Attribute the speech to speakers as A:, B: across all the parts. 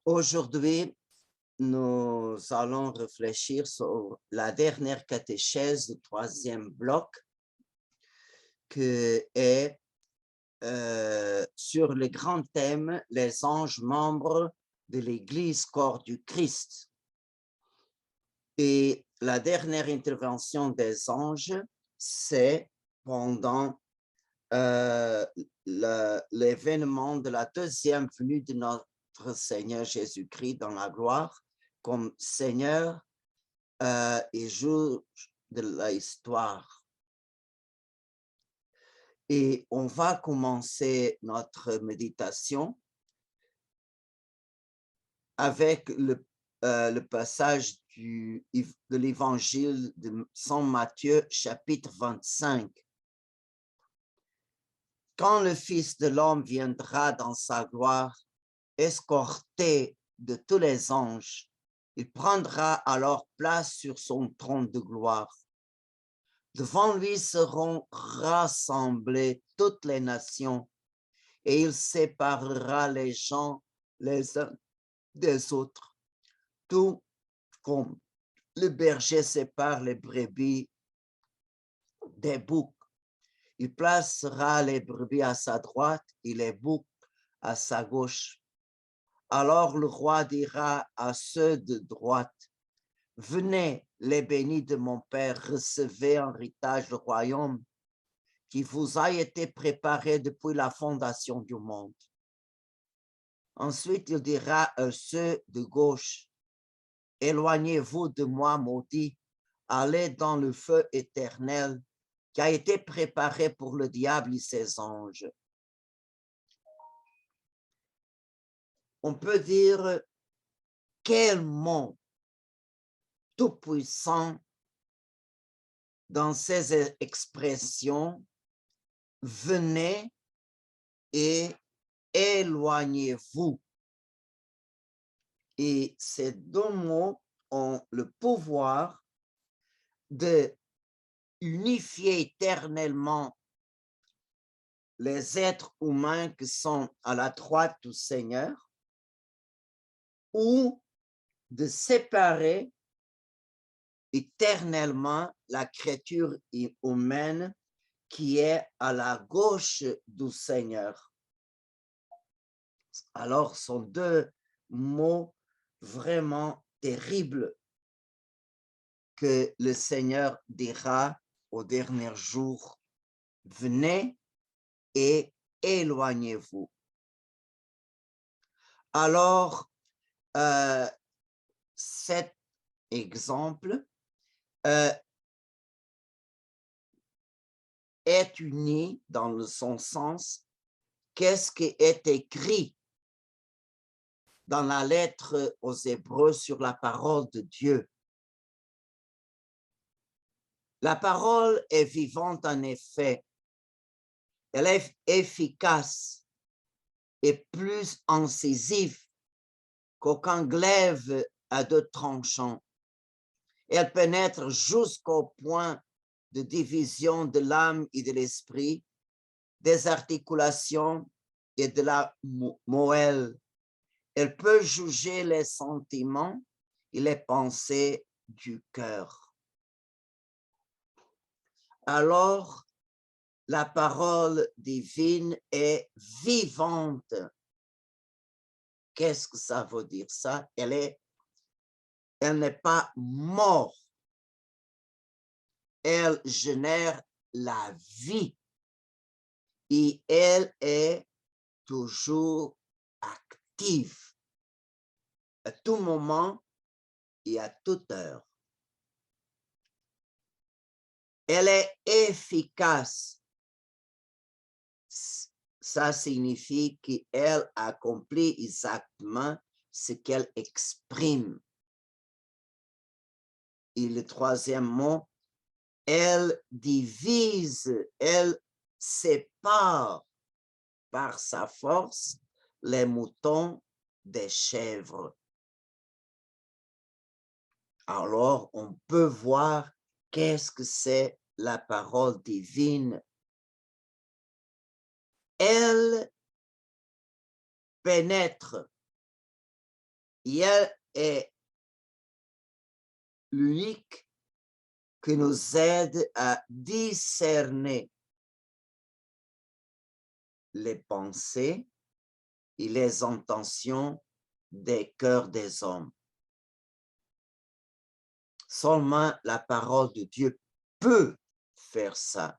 A: Aujourd'hui, nous allons réfléchir sur la dernière catéchèse du troisième bloc, qui est sur le grand thème les anges membres de l'Église corps du Christ. Et la dernière intervention des anges, c'est pendant l'événement de la deuxième venue de notre Seigneur Jésus-Christ dans la gloire comme Seigneur et jour de l'histoire. Et on va commencer notre méditation avec le passage de l'évangile de Saint Matthieu, chapitre 25. Quand le Fils de l'homme viendra dans sa gloire, escorté de tous les anges, il prendra alors place sur son trône de gloire. Devant lui seront rassemblées toutes les nations et il séparera les gens les uns des autres, tout comme le berger sépare les brebis des boucs. Il placera les brebis à sa droite et les boucs à sa gauche. Alors le roi dira à ceux de droite, « Venez, les bénis de mon Père, recevez en héritage le royaume qui vous a été préparé depuis la fondation du monde. » Ensuite, il dira à ceux de gauche, « Éloignez-vous de moi, maudit, allez dans le feu éternel qui a été préparé pour le diable et ses anges. » On peut dire, quel mot tout-puissant dans ces expressions, venez et éloignez-vous. Et ces deux mots ont le pouvoir de unifier éternellement les êtres humains qui sont à la droite du Seigneur ou de séparer éternellement la créature humaine qui est à la gauche du Seigneur. Alors, ce sont deux mots vraiment terribles que le Seigneur dira au dernier jour, venez et éloignez-vous. Alors, cet exemple est uni dans son sens. Qu'est-ce qui est écrit dans la lettre aux Hébreux sur la parole de Dieu? La parole est vivante en effet. Elle est efficace et plus incisive qu'aucun glaive à deux tranchants. Elle pénètre jusqu'au point de division de l'âme et de l'esprit, des articulations et de la moelle. Elle peut juger les sentiments et les pensées du cœur. Alors, la parole divine est vivante. Qu'est-ce que ça veut dire ça? Elle n'est pas morte. Elle génère la vie et elle est toujours active à tout moment et à toute heure. Elle est efficace. Ça signifie qu'elle accomplit exactement ce qu'elle exprime. Et le troisième mot, elle divise, elle sépare par sa force les moutons des chèvres. Alors, on peut voir qu'est-ce que c'est la parole divine. Elle pénètre Et elle est l'unique qui nous aide à discerner les pensées et les intentions des cœurs des hommes. Seulement la parole de Dieu peut faire ça.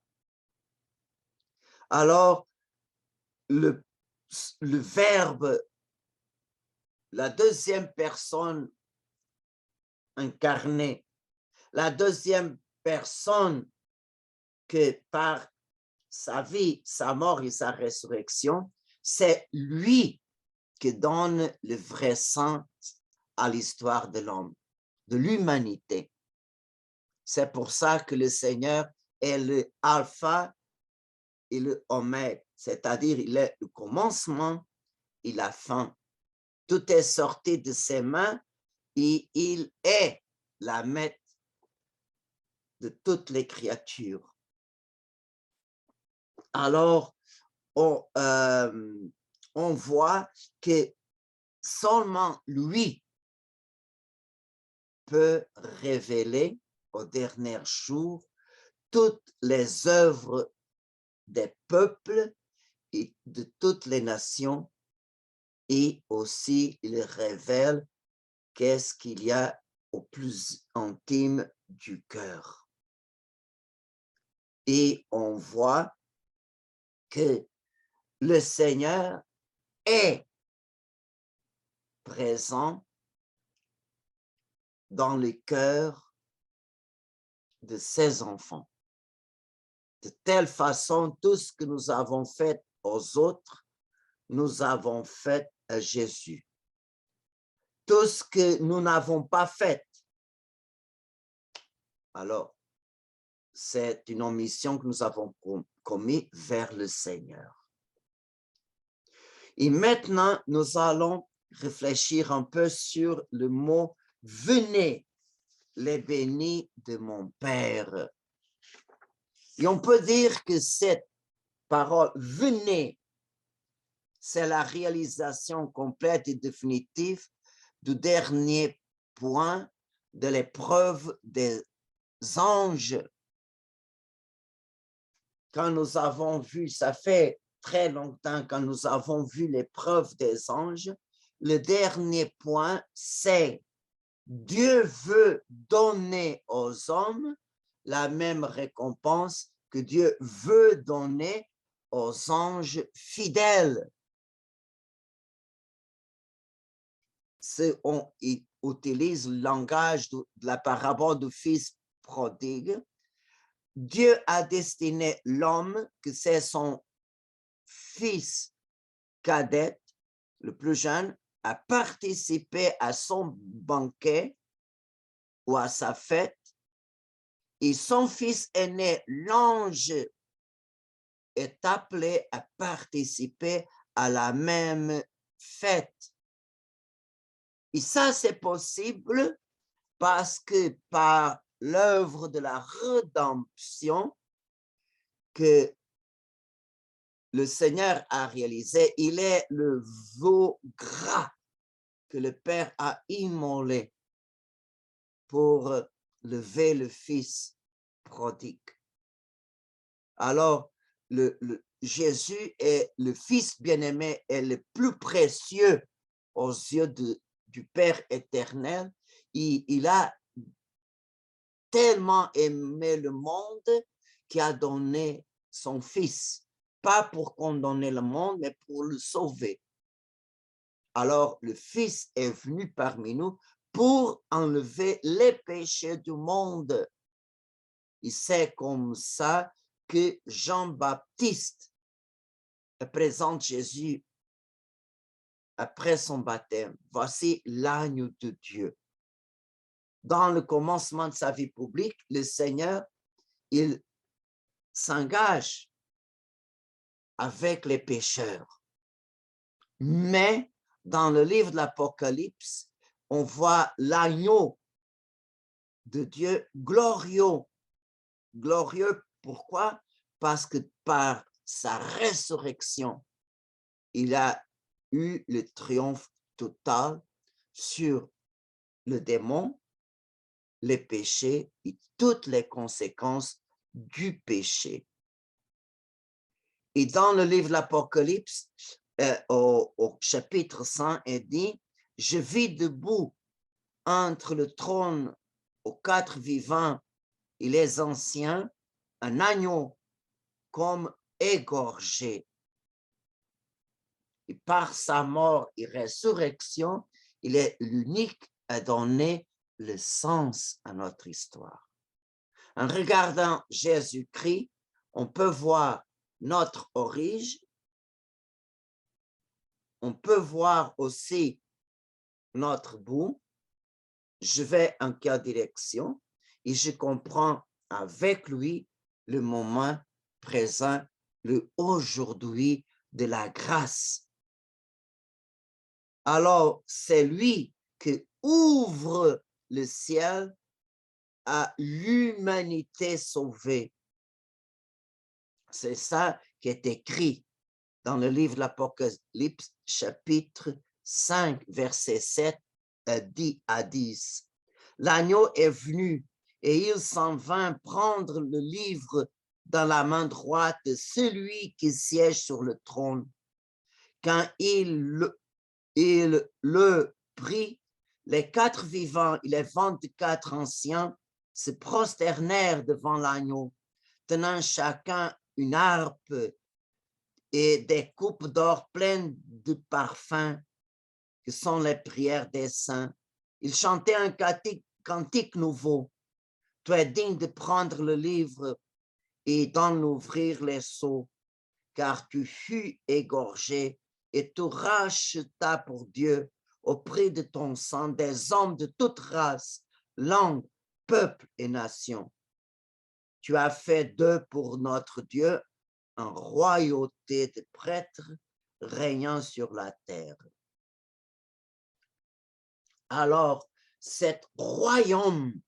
A: Alors, le verbe, la deuxième personne incarnée, la deuxième personne que par sa vie, sa mort et sa résurrection, c'est lui qui donne le vrai sens à l'histoire de l'homme, de l'humanité. C'est pour ça que le Seigneur est le alpha et le oméga, c'est-à-dire il est le commencement et la fin. Tout est sorti de ses mains et il est la maître de toutes les créatures. Alors, on voit que seulement lui peut révéler au dernier jour toutes les œuvres des peuples et de toutes les nations, et aussi il révèle qu'est-ce qu'il y a au plus intime du cœur. Et on voit que le Seigneur est présent dans le cœur de ses enfants. De telle façon, tout ce que nous avons fait aux autres, nous avons fait à Jésus. Tout ce que nous n'avons pas fait, alors, c'est une omission que nous avons commise vers le Seigneur. Et maintenant, nous allons réfléchir un peu sur le mot « venez, les bénis de mon Père ». Et on peut dire que cette parole « venez », c'est la réalisation complète et définitive du dernier point de l'épreuve des anges. Quand nous avons vu, ça fait très longtemps quand nous avons vu l'épreuve des anges, le dernier point, c'est Dieu veut donner aux hommes la même récompense que Dieu veut donner aux anges fidèles. On utilise le langage de la parabole du fils prodigue. Dieu a destiné l'homme, que c'est son fils cadet, le plus jeune, à participer à son banquet ou à sa fête, et son fils aîné, l'ange, est appelé à participer à la même fête. Et ça, c'est possible parce que par l'œuvre de la rédemption que le Seigneur a réalisé, il est le veau gras que le Père a immolé pour lever le Fils prodigue. Alors, Jésus est le Fils bien-aimé et le plus précieux aux yeux du Père éternel. Il a tellement aimé le monde qu'il a donné son Fils, pas pour condamner le monde, mais pour le sauver. Alors, le Fils est venu parmi nous pour enlever les péchés du monde. Et c'est comme ça que Jean-Baptiste présente Jésus après son baptême. Voici l'agneau de Dieu. Dans le commencement de sa vie publique, le Seigneur, il s'engage avec les pécheurs. Mais dans le livre de l'Apocalypse, on voit l'agneau de Dieu glorieux. Glorieux, pourquoi? Parce que par sa résurrection, il a eu le triomphe total sur le démon, les péchés et toutes les conséquences du péché. Et dans le livre de l'Apocalypse, au chapitre 100, il dit, « Je vis debout entre le trône aux quatre vivants et les anciens, un agneau comme égorgé. Et par sa mort et résurrection, il est l'unique à donner le sens à notre histoire. » En regardant Jésus-Christ, on peut voir notre origine, on peut voir aussi notre bout. Je vais en quelle direction et je comprends avec lui le moment présent, le aujourd'hui de la grâce. Alors, c'est lui qui ouvre le ciel à l'humanité sauvée. C'est ça qui est écrit dans le livre de l'Apocalypse, chapitre 5, verset 7 à 10. L'agneau est venu et il s'en vint prendre le livre dans la main droite de celui qui siège sur le trône. Quand il le prit, les quatre vivants et les 24 anciens se prosternèrent devant l'agneau, tenant chacun une harpe et des coupes d'or pleines de parfums, que sont les prières des saints. Ils chantaient un cantique nouveau. Tu es digne de prendre le livre et d'en ouvrir les sceaux, car tu fus égorgé et tu rachetas pour Dieu au prix de ton sang des hommes de toute race, langue, peuple et nation. Tu as fait d'eux pour notre Dieu en royauté de prêtres régnant sur la terre. Alors, cet royaume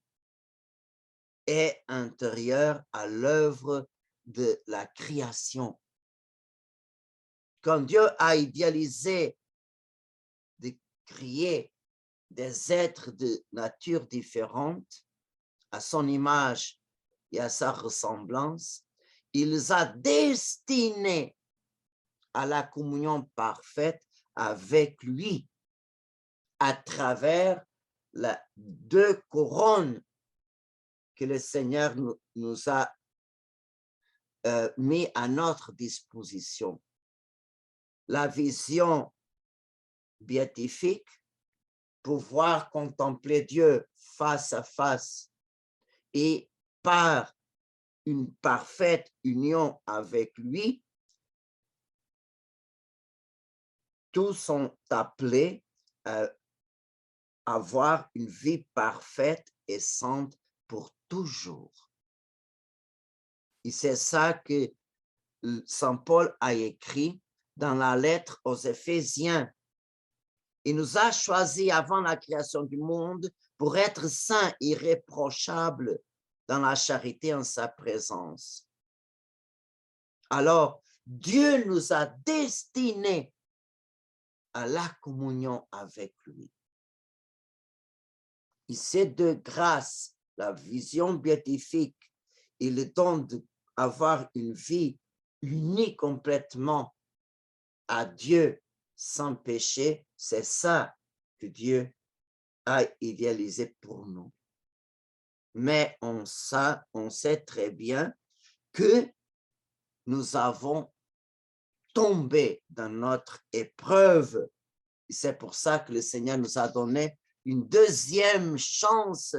A: est intérieur à l'œuvre de la création. Quand Dieu a idéalisé de créer des êtres de nature différente, à son image et à sa ressemblance, il les a destinés à la communion parfaite avec lui à travers les deux couronnes que le Seigneur nous a mis à notre disposition. La vision béatifique, pouvoir contempler Dieu face à face et par une parfaite union avec lui, tous sont appelés à avoir une vie parfaite et sainte pour toujours. Et c'est ça que Saint Paul a écrit dans la lettre aux Éphésiens. Il nous a choisis avant la création du monde pour être saints, irréprochables dans la charité en sa présence. Alors, Dieu nous a destinés à la communion avec lui. Et ces deux grâces, la vision béatifique et le don d'avoir une vie unie complètement à Dieu sans péché, c'est ça que Dieu a idéalisé pour nous. Mais on sait très bien que nous avons tombé dans notre épreuve. C'est pour ça que le Seigneur nous a donné une deuxième chance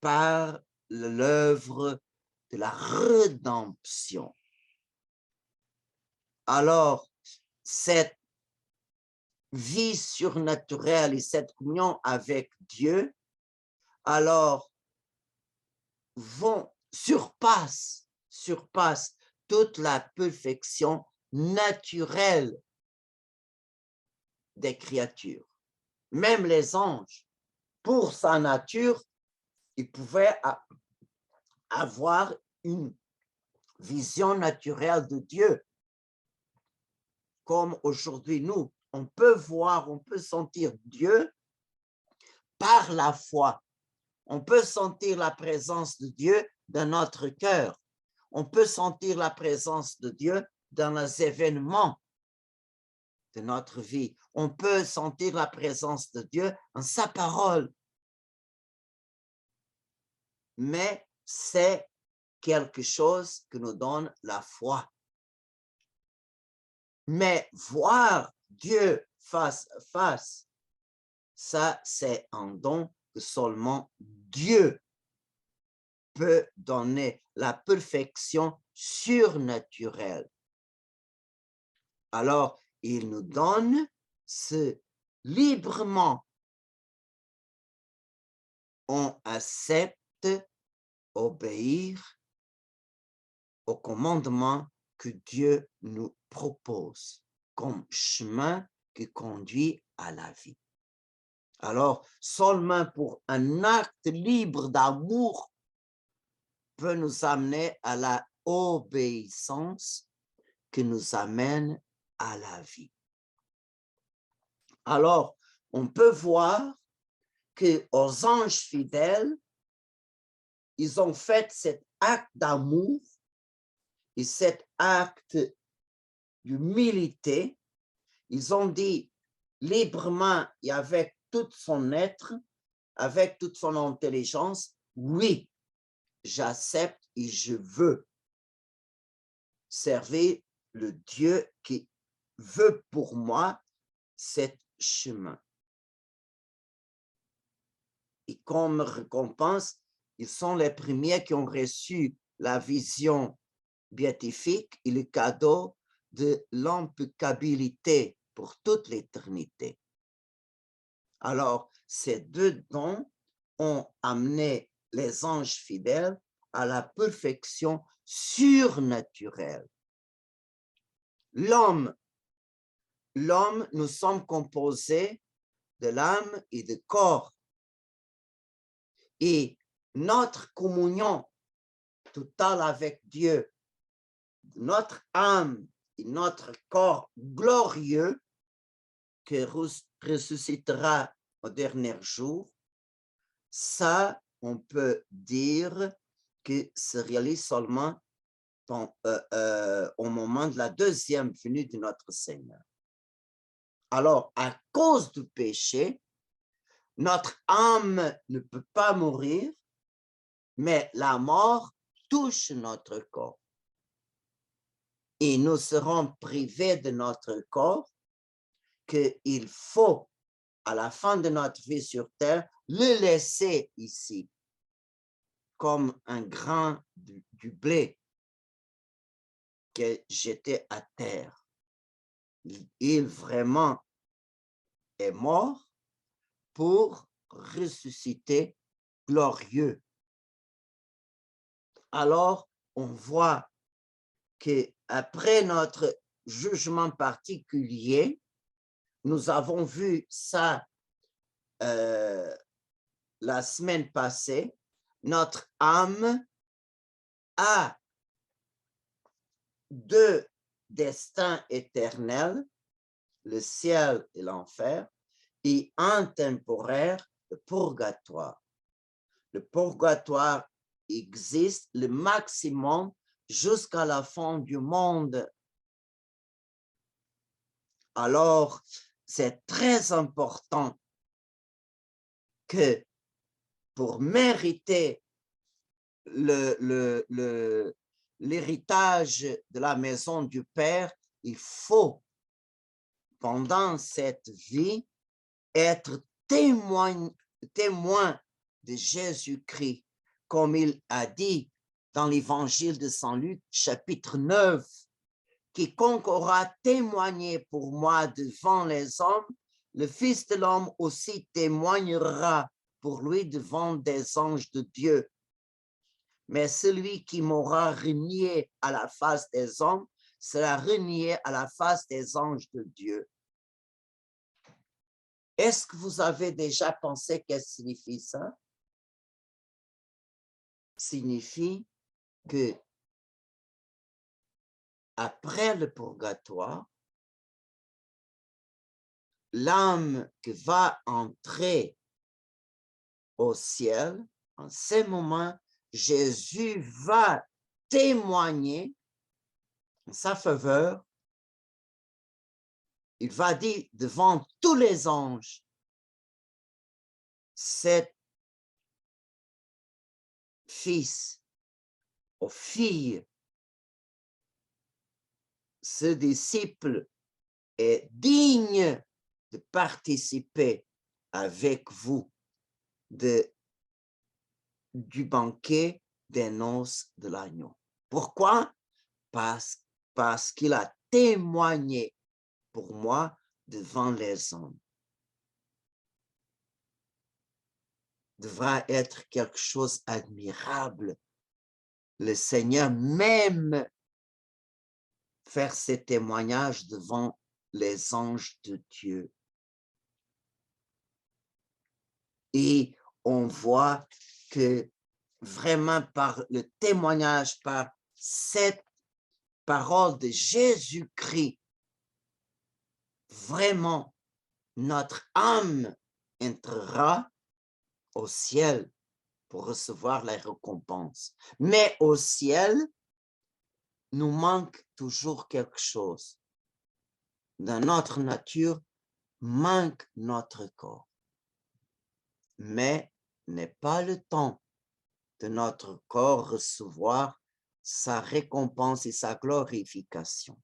A: par l'œuvre de la rédemption. Alors, cette vie surnaturelle et cette communion avec Dieu, alors, surpasse toute la perfection naturelle des créatures. Même les anges, pour sa nature, ils pouvaient avoir une vision naturelle de Dieu, comme aujourd'hui nous, on peut voir, on peut sentir Dieu par la foi. On peut sentir la présence de Dieu dans notre cœur. On peut sentir la présence de Dieu dans les événements de notre vie. On peut sentir la présence de Dieu en sa parole. Mais c'est quelque chose que nous donne la foi. Mais voir Dieu face à face, ça, c'est un don que seulement Dieu peut donner, la perfection surnaturelle. Alors, il nous donne ce librement. On accepte obéir au commandement que Dieu nous propose comme chemin qui conduit à la vie. Alors, seulement pour un acte libre d'amour peut nous amener à la obéissance qui nous amène à la vie. Alors, on peut voir que aux anges fidèles, ils ont fait cet acte d'amour et cet acte d'humilité. Ils ont dit librement et avec tout son être, avec toute son intelligence, oui, j'accepte et je veux servir le Dieu qui veut pour moi cet chemin. Et comme récompense, ils sont les premiers qui ont reçu la vision béatifique et le cadeau de l'impeccabilité pour toute l'éternité. Alors, ces deux dons ont amené les anges fidèles à la perfection surnaturelle. L'homme, nous sommes composés de l'âme et du corps. Et notre communion totale avec Dieu, notre âme et notre corps glorieux qui ressuscitera au dernier jour, ça, on peut dire que se réalise seulement au moment de la deuxième venue de notre Seigneur. Alors, à cause du péché, notre âme ne peut pas mourir, mais la mort touche notre corps. Et nous serons privés de notre corps qu'il faut, à la fin de notre vie sur terre, le laisser ici, comme un grain du blé que jeté à terre. Il vraiment est mort pour ressusciter glorieux. Alors, on voit qu'après notre jugement particulier, nous avons vu ça la semaine passée, notre âme a deux destins éternels, le ciel et l'enfer, et un temporaire, le purgatoire. Le purgatoire existe le maximum jusqu'à la fin du monde. Alors, c'est très important que pour mériter l'héritage de la maison du Père, il faut, pendant cette vie, être témoin de Jésus-Christ, comme il a dit dans l'évangile de Saint Luc, chapitre 9, quiconque aura témoigné pour moi devant les hommes, le Fils de l'homme aussi témoignera pour lui devant des anges de Dieu. Mais celui qui m'aura renié à la face des hommes sera renié à la face des anges de Dieu. Est-ce que vous avez déjà pensé qu'est-ce que signifie ça? Signifie que après le purgatoire, l'âme qui va entrer au ciel, en ce moment, Jésus va témoigner en sa faveur. Il va dire devant tous les anges, cet fils ou fille, ce disciple est digne de participer avec vous du banquet des noces de l'agneau. Pourquoi? Parce qu'il a témoigné pour moi devant les hommes. Devra être quelque chose d'admirable. Le Seigneur même faire ces témoignages devant les anges de Dieu. Et on voit que vraiment par le témoignage, par cette parole de Jésus-Christ, vraiment notre âme entrera au ciel pour recevoir la récompense. Mais au ciel, nous manque toujours quelque chose. Dans notre nature, manque notre corps. Mais n'est pas le temps de notre corps recevoir sa récompense et sa glorification.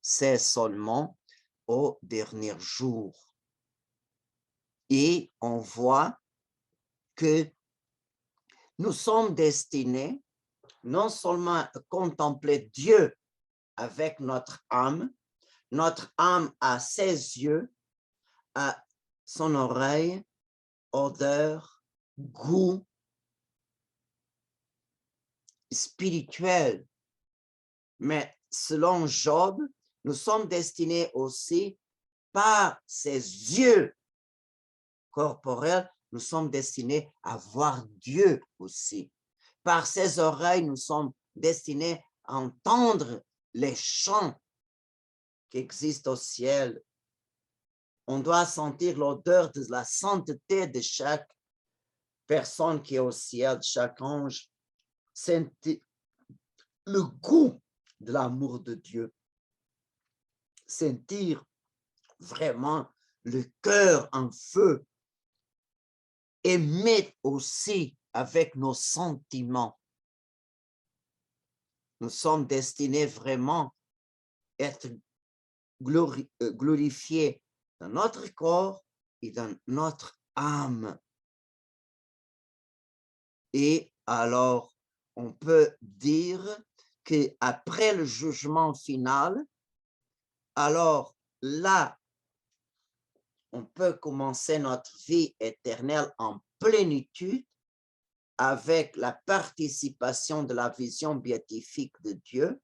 A: C'est seulement au dernier jour. Et on voit que nous sommes destinés non seulement à contempler Dieu avec notre âme a ses yeux, a son oreille, odeur, goût spirituel. Mais selon Job, nous sommes destinés aussi par ses yeux corporels, nous sommes destinés à voir Dieu aussi. Par ses oreilles, nous sommes destinés à entendre les chants qui existent au ciel. On doit sentir l'odeur de la sainteté de chaque personne qui est au ciel, chaque ange, sentir le goût de l'amour de Dieu, sentir vraiment le cœur en feu, aimer aussi avec nos sentiments. Nous sommes destinés vraiment à être glorifiés dans notre corps et dans notre âme. Et alors, on peut dire qu'après le jugement final, alors là, on peut commencer notre vie éternelle en plénitude avec la participation de la vision béatifique de Dieu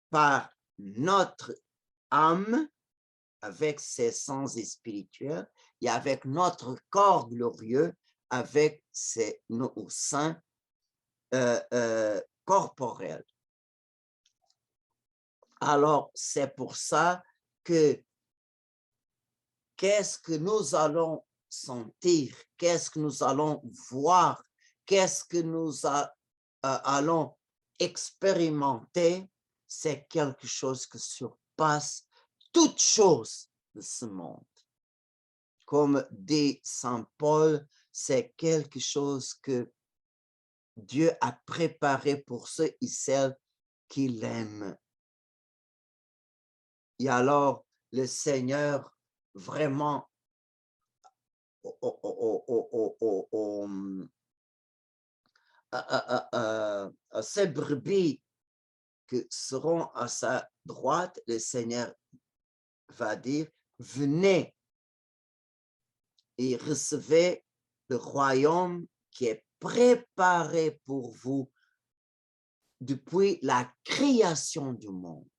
A: par notre âme, avec ses sens spirituels, et avec notre corps glorieux, avec nos seins corporels. Alors, c'est pour ça que qu'est-ce que nous allons sentir, qu'est-ce que nous allons voir, qu'est-ce que nous allons expérimenter, c'est quelque chose qui surpasse toute chose de ce monde. Comme dit Saint Paul, c'est quelque chose que Dieu a préparé pour ceux et celles qui l'aiment. Et alors, le Seigneur vraiment ces brebis qui seront à sa droite, le Seigneur va dire, venez et recevez le royaume qui est préparé pour vous depuis la création du monde.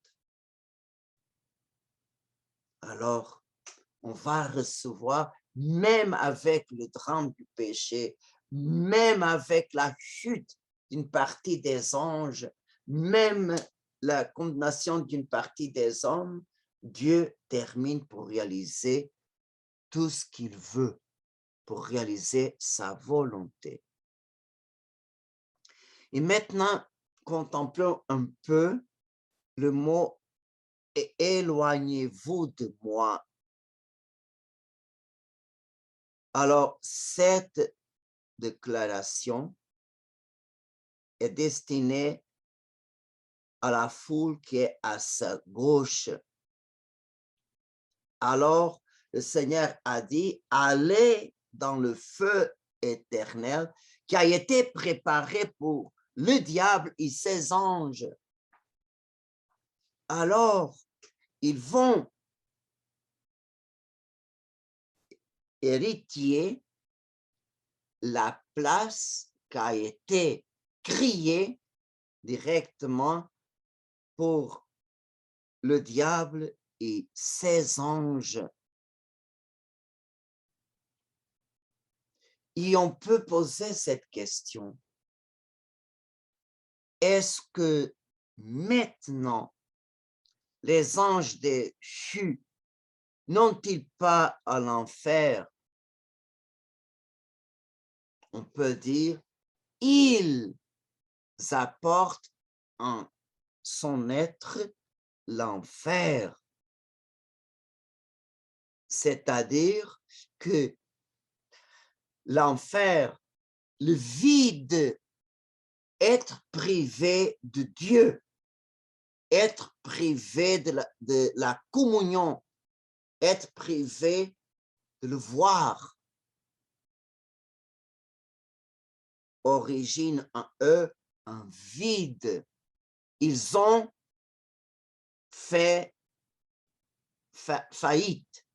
A: Alors, on va recevoir, même avec le drame du péché, même avec la chute d'une partie des anges, même la condamnation d'une partie des hommes, Dieu termine pour réaliser tout ce qu'il veut, pour réaliser sa volonté. Et maintenant, contemplons un peu le mot « éloignez-vous de moi ». Alors, cette déclaration est destinée à la foule qui est à sa gauche. Alors, le Seigneur a dit, allez dans le feu éternel qui a été préparé pour le diable et ses anges. Alors, ils vont hériter la place qui a été créée directement pour le diable et ses anges. Et on peut poser cette question. Est-ce que maintenant, les anges déchus n'ont-ils pas à l'enfer? On peut dire, ils apportent en son être l'enfer. C'est-à-dire que l'enfer, le vide, être privé de Dieu, être privé de la communion, être privé de le voir, origine en eux un vide. Ils ont fait faillite.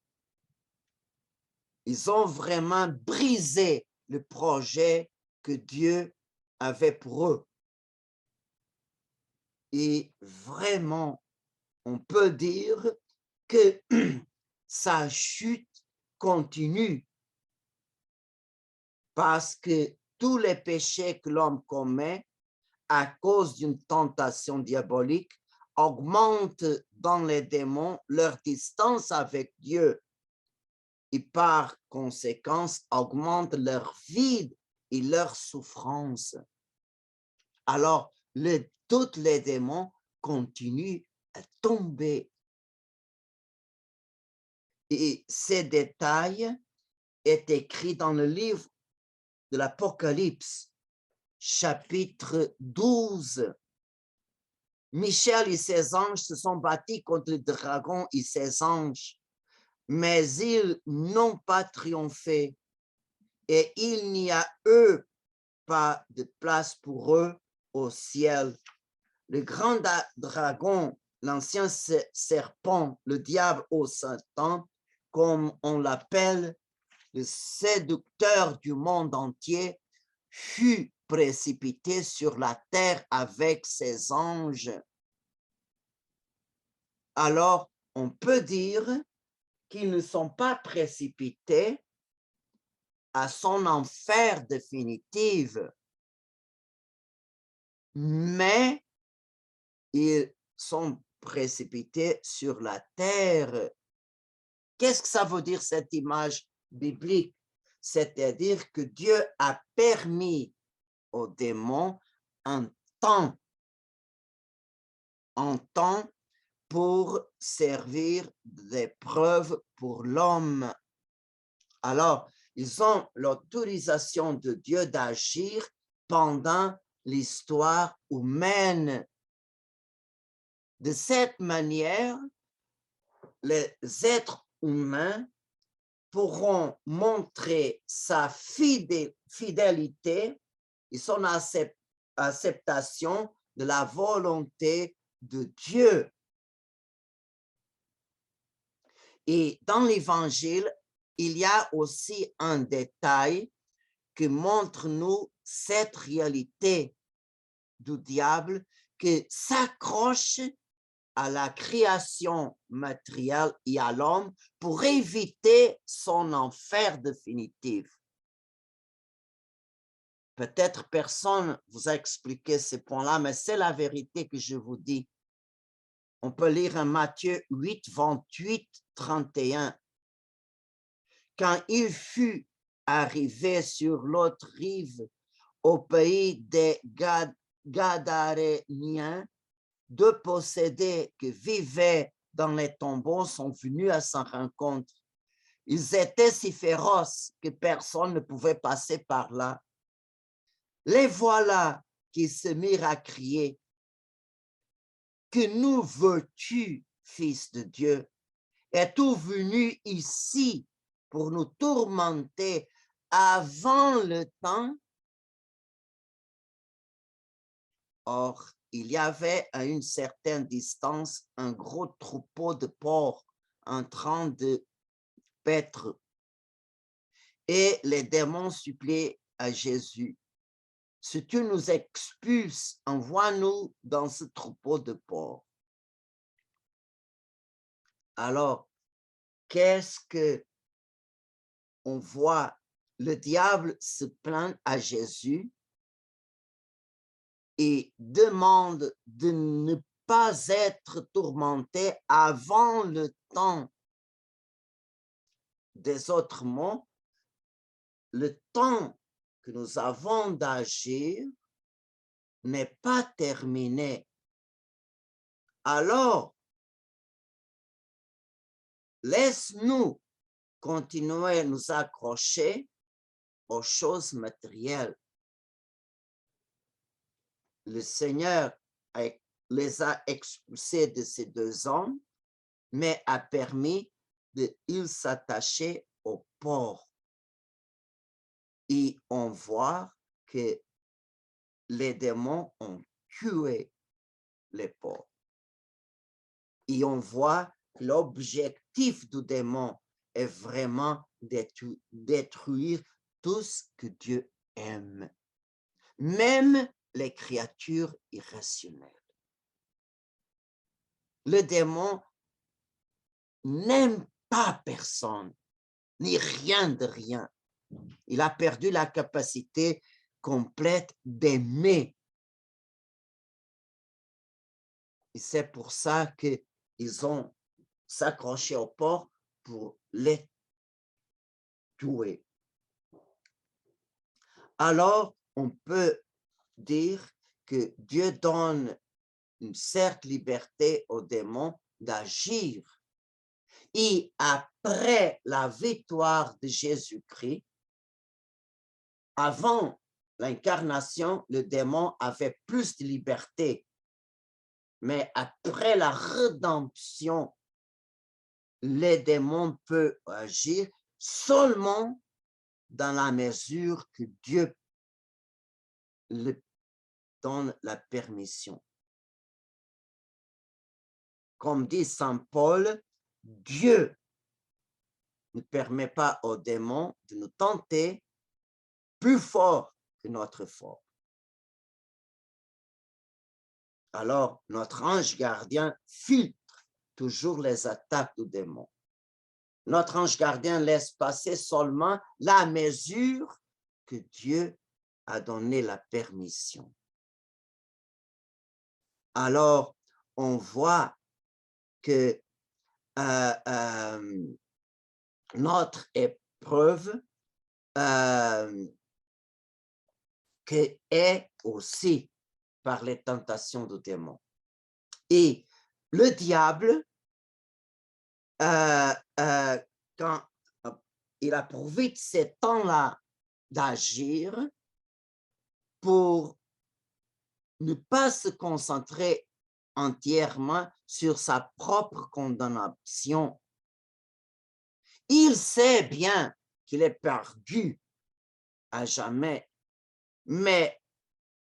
A: Ils ont vraiment brisé le projet que Dieu avait pour eux. Et vraiment, on peut dire que sa chute continue parce que tous les péchés que l'homme commet à cause d'une tentation diabolique augmentent dans les démons leur distance avec Dieu et par conséquence augmentent leur vide et leur souffrance. Alors, tous les démons continuent à tomber. Et ces détails est écrit dans le livre de l'Apocalypse, chapitre 12. Michel et ses anges se sont battus contre le dragon et ses anges, mais ils n'ont pas triomphé et il n'y a pas de place pour eux au ciel. Le grand dragon, l'ancien serpent, le diable au Satan, comme on l'appelle, le séducteur du monde entier, fut précipité sur la terre avec ses anges. Alors, on peut dire qu'ils ne sont pas précipités à son enfer définitif, mais ils sont précipités sur la terre. Qu'est-ce que ça veut dire cette image biblique? C'est-à-dire que Dieu a permis aux démons un temps pour servir d'épreuve pour l'homme. Alors, ils ont l'autorisation de Dieu d'agir pendant l'histoire humaine. De cette manière, les êtres humains pourront montrer sa fidélité et son acceptation de la volonté de Dieu. Et dans l'Évangile, il y a aussi un détail qui montre-nous cette réalité du diable qui s'accroche à la création matérielle et à l'homme pour éviter son enfer définitif. Peut-être personne vous a expliqué ces points-là, mais c'est la vérité que je vous dis. On peut lire en Matthieu 8, 28, 31. Quand il fut arrivé sur l'autre rive, au pays des Gadaréniens, deux possédés qui vivaient dans les tombeaux sont venus à sa rencontre. Ils étaient si féroces que personne ne pouvait passer par là. Les voilà qui se mirent à crier, « Que nous veux-tu, Fils de Dieu? Es-tu venu ici pour nous tourmenter avant le temps? » Or, il y avait à une certaine distance un gros troupeau de porcs en train de paître. Et les démons suppliaient à Jésus, « Si tu nous expulses, envoie-nous dans ce troupeau de porcs. » Alors, qu'est-ce que on voit? Le diable se plaint à Jésus et demande de ne pas être tourmenté avant le temps. Des autres mots, le temps que nous avons d'agir n'est pas terminé. Alors, laisse-nous continuer à nous accrocher aux choses matérielles. Le Seigneur les a expulsés de ces deux hommes, mais a permis qu'ils s'attachaient aux porcs. Et on voit que les démons ont tué les porcs. Et on voit que l'objectif du démon est vraiment détruire tout ce que Dieu aime, même les créatures irrationnelles. Le démon n'aime pas personne, ni rien de rien. Il a perdu la capacité complète d'aimer. Et c'est pour ça qu'ils ont s'accroché au porc pour les tuer. Alors, on peut dire que Dieu donne une certaine liberté aux démons d'agir. Et après la victoire de Jésus-Christ, avant l'incarnation, le démon avait plus de liberté. Mais après la rédemption, les démons peuvent agir seulement dans la mesure que Dieu le donne la permission. Comme dit Saint Paul, Dieu ne permet pas aux démons de nous tenter plus fort que notre force. Alors, notre ange gardien filtre toujours les attaques du démon. Notre ange gardien laisse passer seulement la mesure que Dieu a donné la permission. Alors, on voit que notre épreuve est aussi par les tentations du démon. Et le diable, quand il a profité de ces temps-là d'agir pour ne pas se concentrer entièrement sur sa propre condamnation. Il sait bien qu'il est perdu à jamais, mais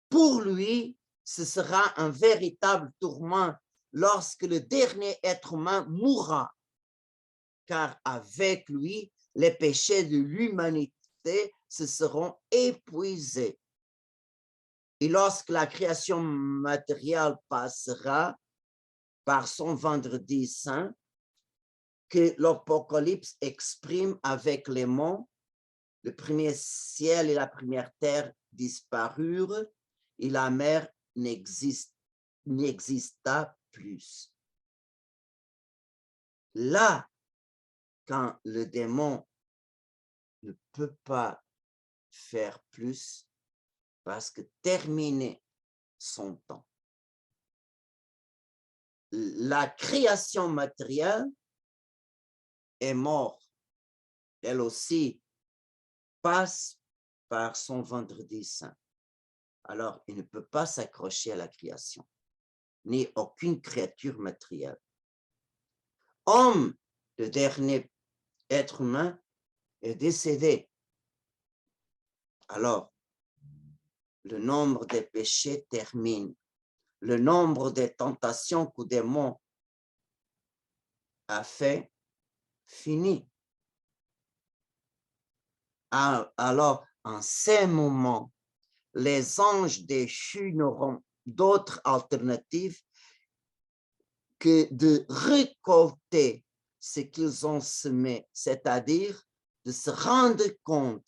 A: pour lui, ce sera un véritable tourment lorsque le dernier être humain mourra, car avec lui, les péchés de l'humanité se seront épuisés. Et lorsque la création matérielle passera par son vendredi saint, que l'Apocalypse exprime avec les mots, le premier ciel et la première terre disparurent et la mer n'exista plus. Là, quand le démon ne peut pas faire plus parce que terminer son temps. La création matérielle est morte. Elle aussi passe par son vendredi saint. Alors, il ne peut pas s'accrocher à la création, ni aucune créature matérielle. Homme, le dernier être humain, est décédé. Alors, le nombre des péchés termine. Le nombre des tentations que le démon a fait finit. Alors, en ces moments, les anges déchus n'auront d'autre alternative que de récolter ce qu'ils ont semé, c'est-à-dire de se rendre compte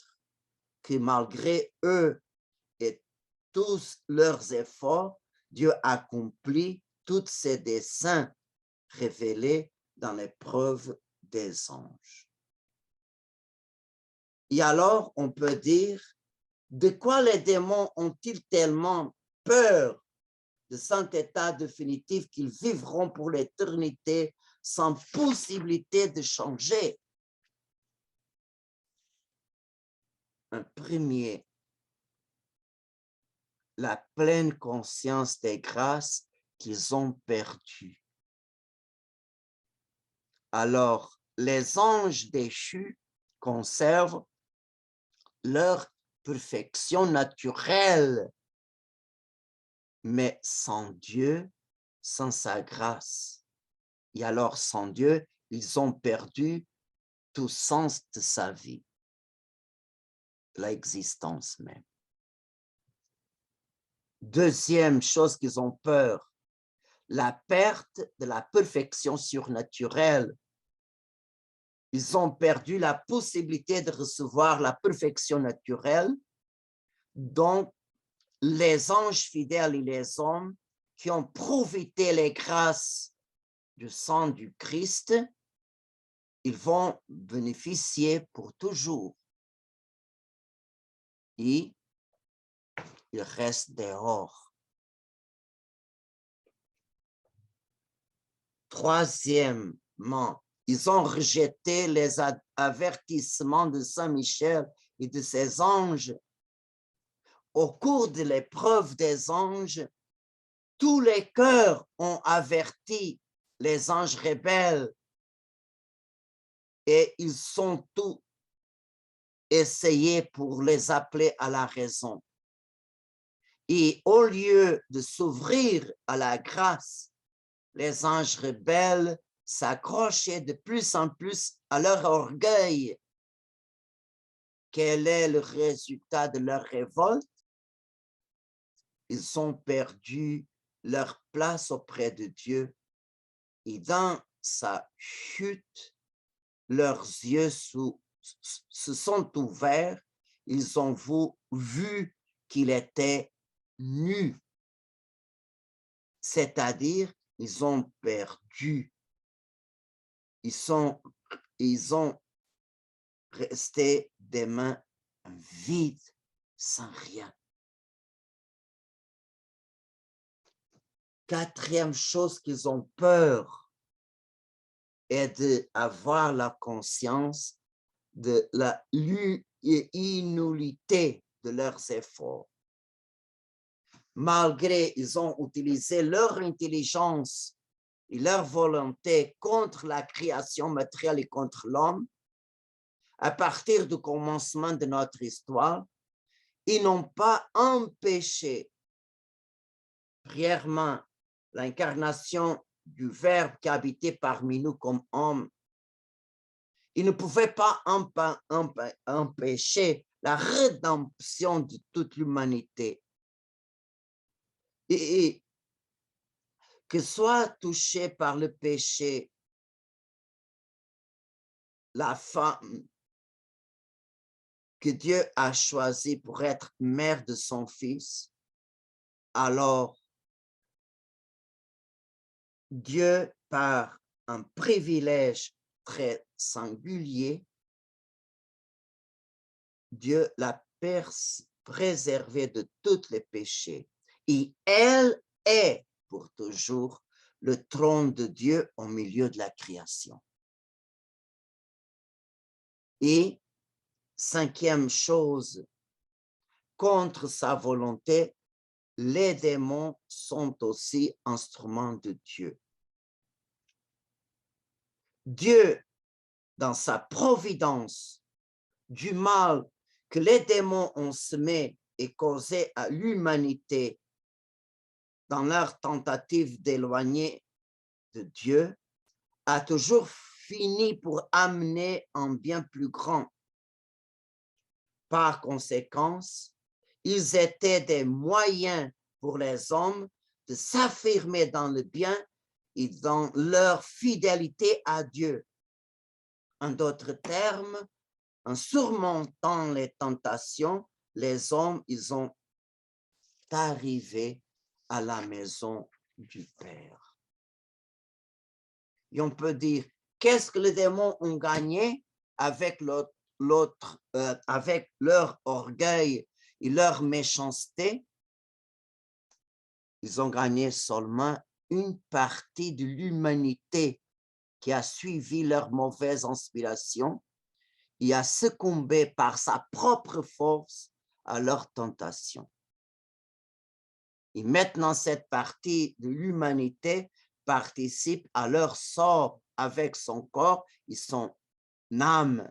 A: que malgré eux et tous leurs efforts, Dieu accomplit tous ses desseins révélés dans l'épreuve des anges. Et alors, on peut dire, de quoi les démons ont-ils tellement peur de cet état définitif qu'ils vivront pour l'éternité sans possibilité de changer? Un premier, la pleine conscience des grâces qu'ils ont perdues. Alors, les anges déchus conservent leur perfection naturelle, mais sans Dieu, sans sa grâce. Et alors, sans Dieu, ils ont perdu tout sens de sa vie, l'existence même. Deuxième chose qu'ils ont peur, la perte de la perfection surnaturelle. Ils ont perdu la possibilité de recevoir la perfection naturelle dont les anges fidèles et les hommes qui ont profité les grâces du sang du Christ, ils vont bénéficier pour toujours. Et ils restent dehors. Troisièmement, ils ont rejeté les avertissements de Saint Michel et de ses anges. Au cours de l'épreuve des anges, tous les cœurs ont averti les anges rebelles et ils sont tous essayés pour les appeler à la raison. Et au lieu de s'ouvrir à la grâce, les anges rebelles s'accrochaient de plus en plus à leur orgueil. Quel est le résultat de leur révolte? Ils ont perdu leur place auprès de Dieu et dans sa chute, leurs yeux se sont ouverts, ils ont vu qu'il était nu, c'est-à-dire ils ont perdu, ils ont resté des mains vides, sans rien. Quatrième chose qu'ils ont peur est d'avoir la conscience de la innutilité de leurs efforts. Malgré ils ont utilisé leur intelligence et leur volonté contre la création matérielle et contre l'homme, à partir du commencement de notre histoire, ils n'ont pas empêché, premièrement, l'incarnation du Verbe qui habitait parmi nous comme homme. Ils ne pouvaient pas empêcher la rédemption de toute l'humanité. Et que soit touchée par le péché la femme que Dieu a choisie pour être mère de son fils, alors Dieu, par un privilège très singulier. Dieu l'a préservée de tous les péchés. Et elle est pour toujours le trône de Dieu au milieu de la création. Et cinquième chose, contre sa volonté, les démons sont aussi instruments de Dieu. Dieu, dans sa providence, du mal que les démons ont semé et causé à l'humanité dans leur tentative d'éloigner de Dieu, a toujours fini pour amener un bien plus grand. Par conséquent, ils étaient des moyens pour les hommes de s'affirmer dans le bien et dans leur fidélité à Dieu. En d'autres termes, en surmontant les tentations, les hommes, ils ont arrivé à la maison du Père. Et on peut dire, qu'est-ce que les démons ont gagné avec avec leur orgueil et leur méchanceté? Ils ont gagné seulement une partie de l'humanité qui a suivi leur mauvaise inspiration et a succombé par sa propre force à leur tentation. Et maintenant, cette partie de l'humanité participe à leur sort avec son corps et son âme.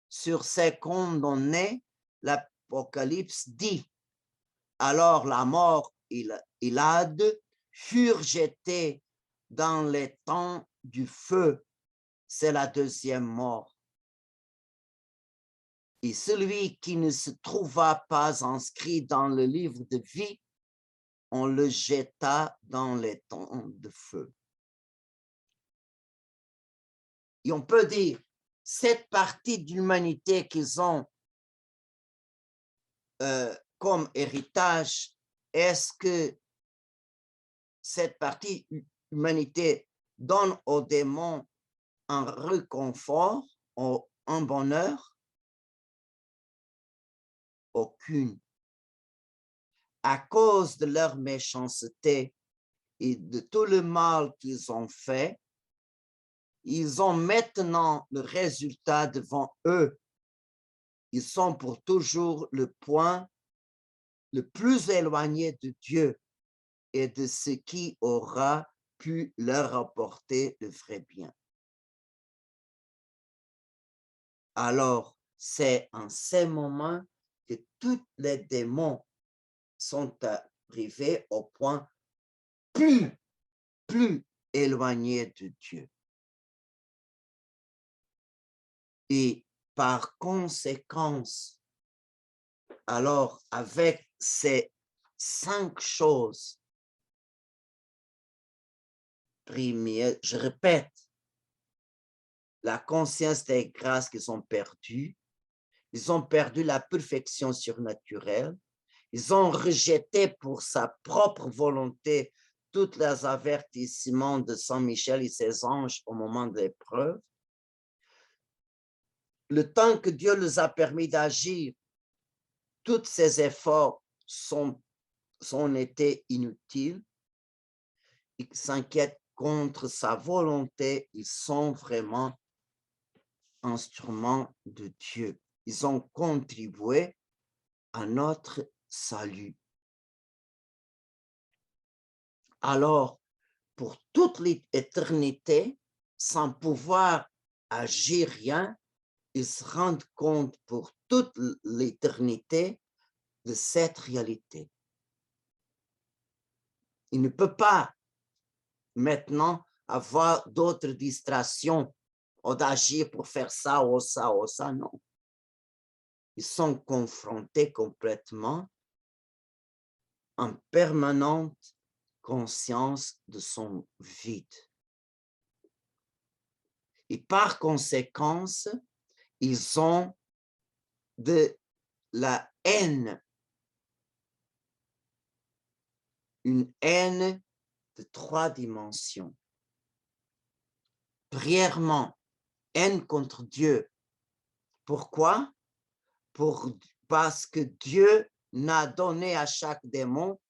A: Sur ces condamnés, l'Apocalypse dit, alors la mort et l'Hade furent jetés dans les temps du feu. C'est la deuxième mort. Et celui qui ne se trouva pas inscrit dans le livre de vie, on le jeta dans les temps de feu. Et on peut dire, cette partie de l'humanité qu'ils ont comme héritage, est-ce que cette partie de l'humanité donne aux démons un réconfort, un bonheur? Aucune. À cause de leur méchanceté et de tout le mal qu'ils ont fait, ils ont maintenant le résultat devant eux. Ils sont pour toujours le point le plus éloigné de Dieu et de ce qui aura pu leur apporter le vrai bien. Alors, c'est en ces moments que tous les démons sont arrivés au point plus éloigné de Dieu. Et par conséquence, alors avec ces 5 choses, première, je répète, la conscience des grâces qu'ils ont perdues, ils ont perdu la perfection surnaturelle, ils ont rejeté pour sa propre volonté tous les avertissements de Saint Michel et ses anges au moment de l'épreuve. Le temps que Dieu les a permis d'agir, tous ces efforts sont été inutiles. Ils s'inquiètent contre sa volonté, ils sont vraiment instruments de Dieu. Ils ont contribué à notre salut. Alors, pour toute l'éternité, sans pouvoir agir rien, ils se rendent compte pour toute l'éternité de cette réalité. Il ne peut pas maintenant avoir d'autres distractions ou d'agir pour faire ça ou ça, non. Ils sont confrontés complètement en permanente conscience de son vide. Et par conséquent, ils ont de la haine, une haine de 3 dimensions. Premièrement, haine contre Dieu. Pourquoi? Parce que Dieu n'a donné à chaque démon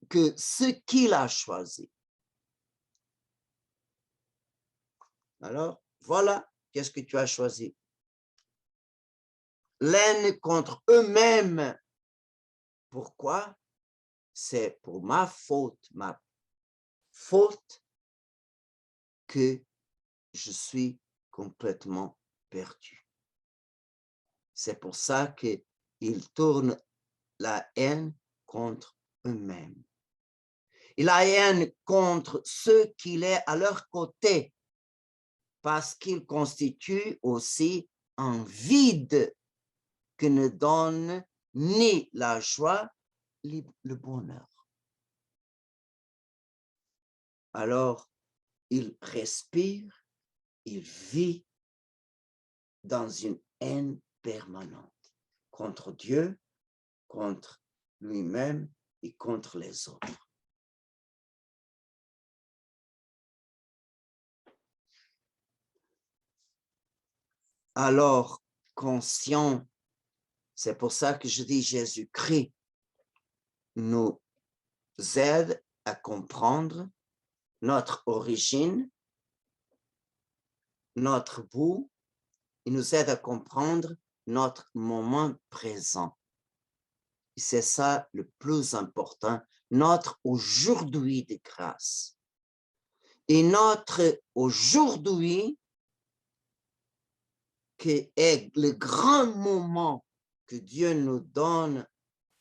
A: que ce qu'il a choisi. Alors, voilà, qu'est-ce que tu as choisi? L'haine contre eux-mêmes. Pourquoi? C'est pour ma faute que je suis complètement perdu. C'est pour ça qu'ils tournent la haine contre eux-mêmes. Et la haine contre ceux qui sont à leur côté, parce qu'ils constituent aussi un vide que ne donne ni la joie, ni le bonheur. Alors, il respire, il vit dans une haine permanente contre Dieu, contre lui-même et contre les autres. Alors, conscient, c'est pour ça que je dis Jésus-Christ nous aide à comprendre notre origine, notre bout, il nous aide à comprendre notre moment présent. C'est ça le plus important, notre aujourd'hui de grâce. Et notre aujourd'hui, qui est le grand moment que Dieu nous donne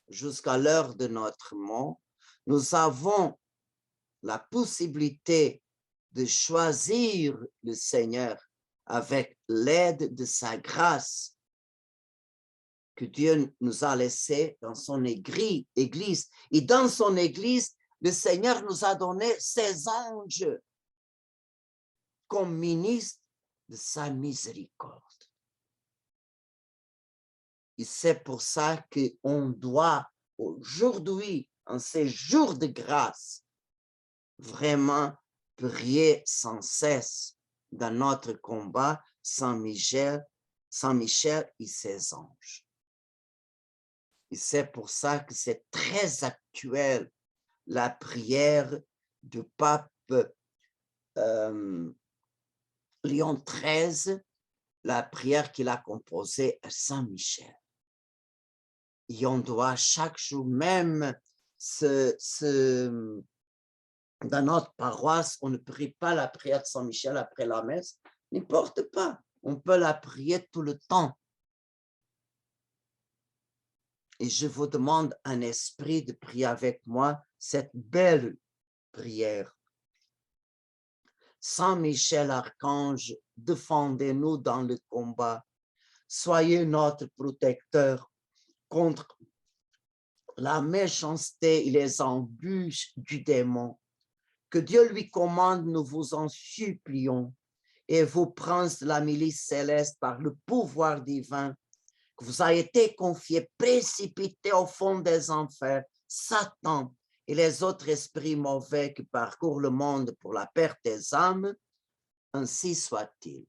A: jusqu'à l'heure de notre mort, nous avons la possibilité de choisir le Seigneur avec l'aide de sa grâce que Dieu nous a laissé dans son église. Et dans son église, le Seigneur nous a donné ses anges comme ministres de sa miséricorde. Et c'est pour ça qu'on doit aujourd'hui, en ces jours de grâce, vraiment prier sans cesse dans notre combat Saint Michel et ses anges. Et c'est pour ça que c'est très actuel, la prière du pape Léon XIII, la prière qu'il a composée à Saint Michel. Et on doit chaque jour, même dans notre paroisse, on ne prie pas la prière de Saint Michel après la messe, n'importe pas, on peut la prier tout le temps. Et je vous demande un esprit de prier avec moi cette belle prière. Saint Michel Archange, défendez-nous dans le combat. Soyez notre protecteur contre la méchanceté et les embûches du démon. Que Dieu lui commande, nous vous en supplions, et vous, princes de la milice céleste, par le pouvoir divin, que vous a été confié, précipité au fond des enfers, Satan et les autres esprits mauvais qui parcourent le monde pour la perte des âmes, ainsi soit-il.